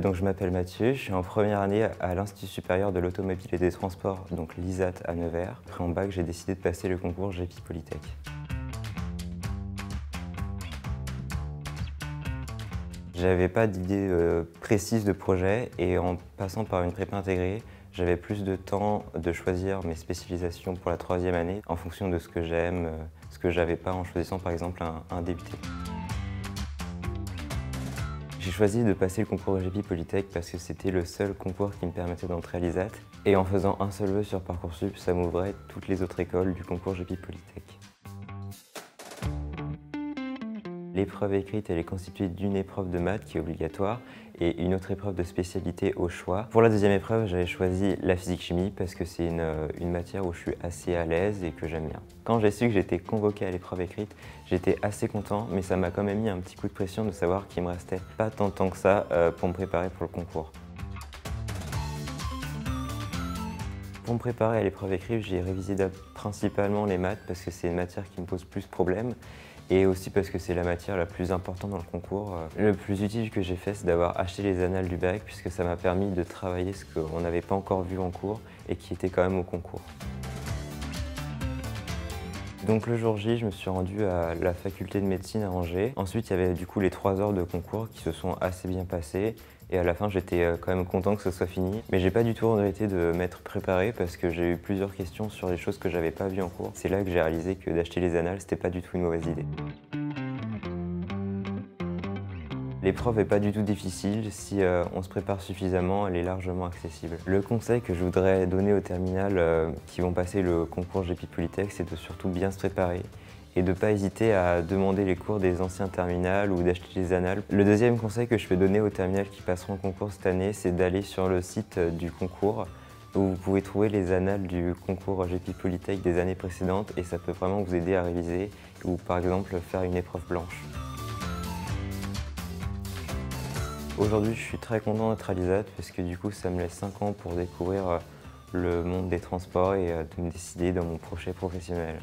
Donc je m'appelle Mathieu, je suis en première année à l'Institut supérieur de l'automobile et des transports, donc l'ISAT à Nevers. Après en bac, j'ai décidé de passer le concours GEPI Polytech. J'avais pas d'idée précise de projet et en passant par une prépa intégrée, j'avais plus de temps de choisir mes spécialisations pour la troisième année en fonction de ce que j'aime, ce que j'avais pas en choisissant par exemple un DUT. J'ai choisi de passer le concours GEPI Polytech parce que c'était le seul concours qui me permettait d'entrer à l'ISAT. Et en faisant un seul vœu sur Parcoursup, ça m'ouvrait toutes les autres écoles du concours GEPI Polytech. L'épreuve écrite, elle est constituée d'une épreuve de maths qui est obligatoire et une autre épreuve de spécialité au choix. Pour la deuxième épreuve, j'avais choisi la physique-chimie parce que c'est une matière où je suis assez à l'aise et que j'aime bien. Quand j'ai su que j'étais convoqué à l'épreuve écrite, j'étais assez content, mais ça m'a quand même mis un petit coup de pression de savoir qu'il me restait pas tant de temps que ça pour me préparer pour le concours. Pour me préparer à l'épreuve écrite, j'ai révisé principalement les maths parce que c'est une matière qui me pose plus de problèmes et aussi parce que c'est la matière la plus importante dans le concours. Le plus utile que j'ai fait, c'est d'avoir acheté les annales du bac puisque ça m'a permis de travailler ce qu'on n'avait pas encore vu en cours et qui était quand même au concours. Donc le jour J, je me suis rendu à la faculté de médecine à Angers. Ensuite, il y avait du coup les 3 heures de concours qui se sont assez bien passées. Et à la fin, j'étais quand même content que ce soit fini. Mais j'ai pas du tout regretté de m'être préparé parce que j'ai eu plusieurs questions sur les choses que j'avais pas vues en cours. C'est là que j'ai réalisé que d'acheter les annales, c'était pas du tout une mauvaise idée. L'épreuve n'est pas du tout difficile, si on se prépare suffisamment, elle est largement accessible. Le conseil que je voudrais donner aux terminales qui vont passer le concours GEPI Polytech, c'est de surtout bien se préparer et de ne pas hésiter à demander les cours des anciens terminales ou d'acheter les annales. Le deuxième conseil que je peux donner aux terminales qui passeront le concours cette année, c'est d'aller sur le site du concours où vous pouvez trouver les annales du concours GEPI Polytech des années précédentes et ça peut vraiment vous aider à réviser ou par exemple faire une épreuve blanche. Aujourd'hui, je suis très content d'être à l'ISAT parce que du coup, ça me laisse 5 ans pour découvrir le monde des transports et de me décider dans mon projet professionnel.